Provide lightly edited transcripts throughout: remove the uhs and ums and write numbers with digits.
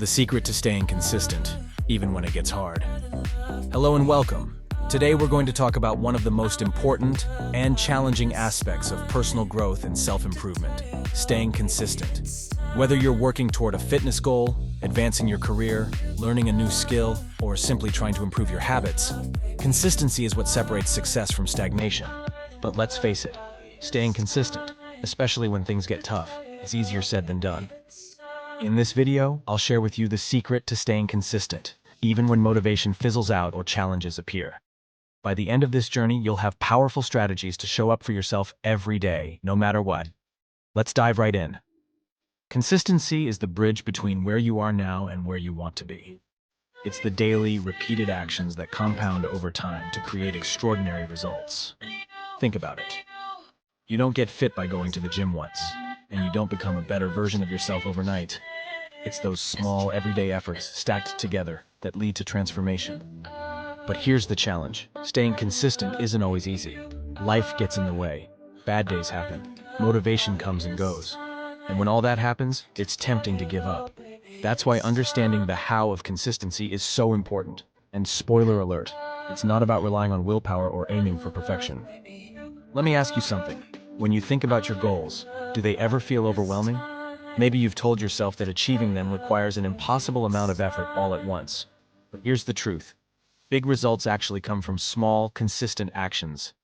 The secret to staying consistent, even when it gets hard. Hello and welcome. Today we're going to talk about one of the most important and challenging aspects of personal growth and self-improvement, staying consistent. Whether you're working toward a fitness goal, advancing your career, learning a new skill, or simply trying to improve your habits, consistency is what separates success from stagnation. But let's face it, staying consistent, especially when things get tough, is easier said than done. In this video, I'll share with you the secret to staying consistent, even when motivation fizzles out or challenges appear. By the end of this journey, you'll have powerful strategies to show up for yourself every day, no matter what. Let's dive right in. Consistency is the bridge between where you are now and where you want to be. It's the daily, repeated actions that compound over time to create extraordinary results. Think about it. You don't get fit by going to the gym once, and you don't become a better version of yourself overnight. It's those small, everyday efforts stacked together that lead to transformation. But here's the challenge. Staying consistent isn't always easy. Life gets in the way. Bad days happen. Motivation comes and goes. And when all that happens, it's tempting to give up. That's why understanding the how of consistency is so important. And spoiler alert, it's not about relying on willpower or aiming for perfection. Let me ask you something. When you think about your goals, do they ever feel overwhelming? Maybe you've told yourself that achieving them requires an impossible amount of effort all at once. But here's the truth. Big results actually come from small, consistent actions.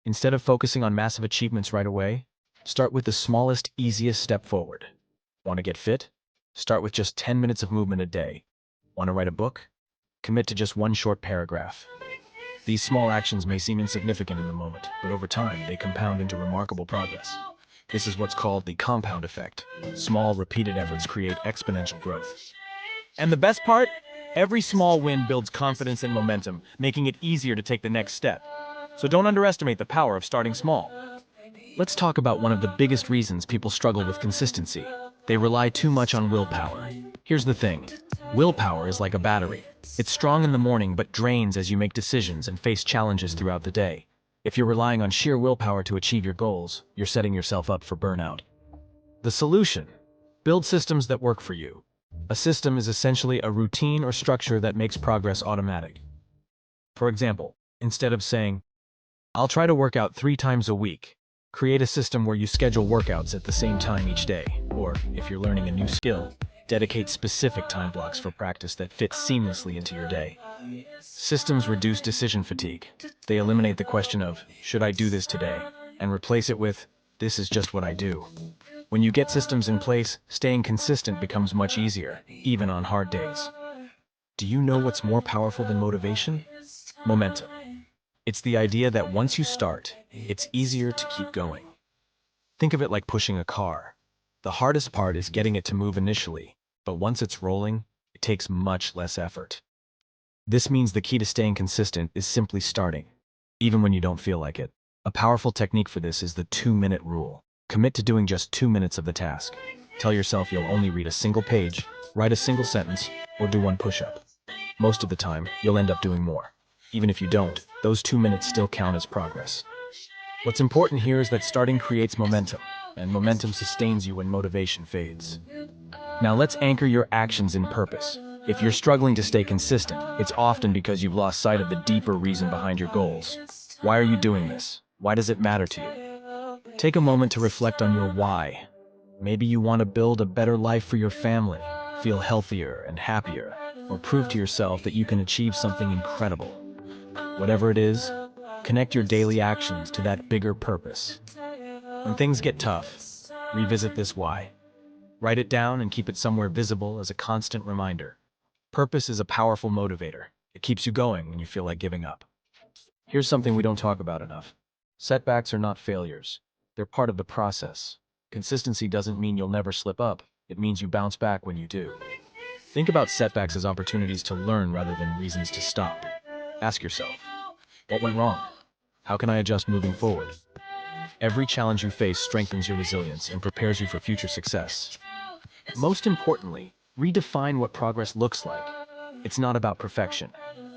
Instead of focusing on massive achievements right away, start with the smallest, easiest step forward. Want to get fit? Start with just 10 minutes of movement a day. Want to write a book? Commit to just one short paragraph. These small actions may seem insignificant in the moment, but over time, they compound into remarkable progress. This is what's called the compound effect. Small, repeated efforts create exponential growth. And the best part? Every small win builds confidence and momentum, making it easier to take the next step. So don't underestimate the power of starting small. Let's talk about one of the biggest reasons people struggle with consistency. They rely too much on willpower. Here's the thing. Willpower is like a battery. It's strong in the morning but drains as you make decisions and face challenges throughout the day. If you're relying on sheer willpower to achieve your goals, you're setting yourself up for burnout. The solution: build systems that work for you. A system is essentially a routine or structure that makes progress automatic. For example, instead of saying, "I'll try to work out 3 times a week," create a system where you schedule workouts at the same time each day. Or, if you're learning a new skill, dedicate specific time blocks for practice that fit seamlessly into your day. Systems reduce decision fatigue. They eliminate the question of, "Should I do this today?" and replace it with, "This is just what I do." When you get systems in place, staying consistent becomes much easier, even on hard days. Do you know what's more powerful than motivation? Momentum. It's the idea that once you start, it's easier to keep going. Think of it like pushing a car. The hardest part is getting it to move initially, but once it's rolling, it takes much less effort. This means the key to staying consistent is simply starting, even when you don't feel like it. A powerful technique for this is the 2-minute rule. Commit to doing just 2 minutes of the task. Tell yourself you'll only read a single page, write a single sentence, or do 1 push-up. Most of the time, you'll end up doing more. Even if you don't, those 2 minutes still count as progress. What's important here is that starting creates momentum, and momentum sustains you when motivation fades. Now let's anchor your actions in purpose. If you're struggling to stay consistent, it's often because you've lost sight of the deeper reason behind your goals. Why are you doing this? Why does it matter to you? Take a moment to reflect on your why. Maybe you want to build a better life for your family, feel healthier and happier, or prove to yourself that you can achieve something incredible. Whatever it is, connect your daily actions to that bigger purpose. When things get tough, revisit this why. Write it down and keep it somewhere visible as a constant reminder. Purpose is a powerful motivator. It keeps you going when you feel like giving up. Here's something we don't talk about enough. Setbacks are not failures. They're part of the process. Consistency doesn't mean you'll never slip up. It means you bounce back when you do. Think about setbacks as opportunities to learn rather than reasons to stop. Ask yourself, what went wrong? How can I adjust moving forward? Every challenge you face strengthens your resilience and prepares you for future success. Most importantly, redefine what progress looks like. It's not about perfection.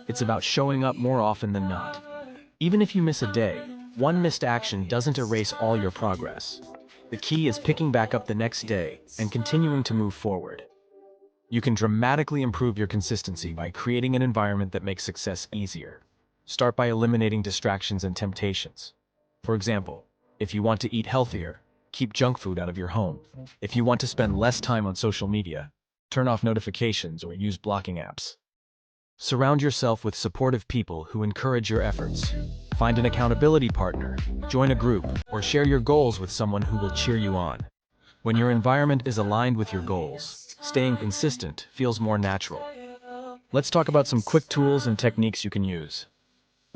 It's about showing up more often than not. Even if you miss a day, 1 missed action doesn't erase all your progress. The key is picking back up the next day and continuing to move forward. You can dramatically improve your consistency by creating an environment that makes success easier. Start by eliminating distractions and temptations. For example, if you want to eat healthier, keep junk food out of your home. If you want to spend less time on social media, turn off notifications or use blocking apps. Surround yourself with supportive people who encourage your efforts. Find an accountability partner, join a group, or share your goals with someone who will cheer you on. When your environment is aligned with your goals, staying consistent feels more natural. Let's talk about some quick tools and techniques you can use.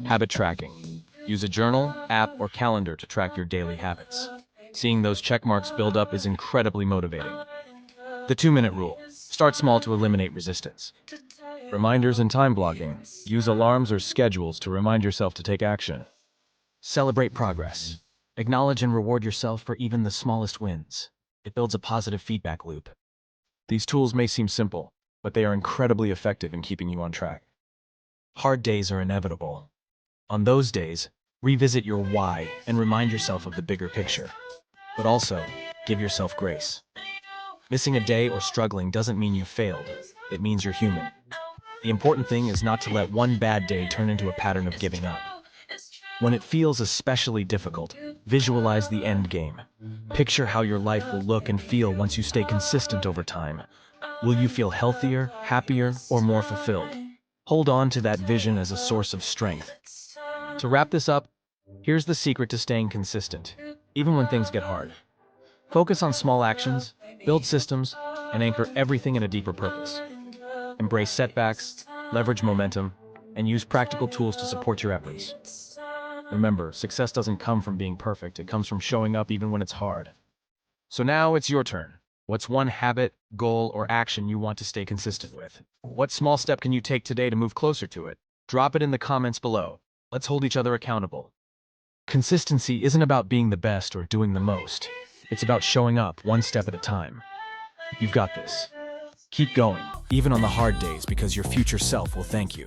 Habit tracking. Use a journal, app, or calendar to track your daily habits. Seeing those check marks build up is incredibly motivating. The 2-minute rule. Start small to eliminate resistance. Reminders and time blocking. Use alarms or schedules to remind yourself to take action. Celebrate progress. Acknowledge and reward yourself for even the smallest wins. It builds a positive feedback loop. These tools may seem simple, but they are incredibly effective in keeping you on track. Hard days are inevitable. On those days, revisit your why and remind yourself of the bigger picture. But also, give yourself grace. Missing a day or struggling doesn't mean you failed. It means you're human. The important thing is not to let one bad day turn into a pattern of giving up. When it feels especially difficult, visualize the end game. Picture how your life will look and feel once you stay consistent over time. Will you feel healthier, happier, or more fulfilled? Hold on to that vision as a source of strength. To wrap this up, here's the secret to staying consistent, even when things get hard. Focus on small actions, build systems, and anchor everything in a deeper purpose. Embrace setbacks, leverage momentum, and use practical tools to support your efforts. Remember, success doesn't come from being perfect, it comes from showing up even when it's hard. So now it's your turn. What's one habit, goal, or action you want to stay consistent with? What small step can you take today to move closer to it? Drop it in the comments below. Let's hold each other accountable. Consistency isn't about being the best or doing the most. It's about showing up one step at a time. You've got this. Keep going, even on the hard days, because your future self will thank you.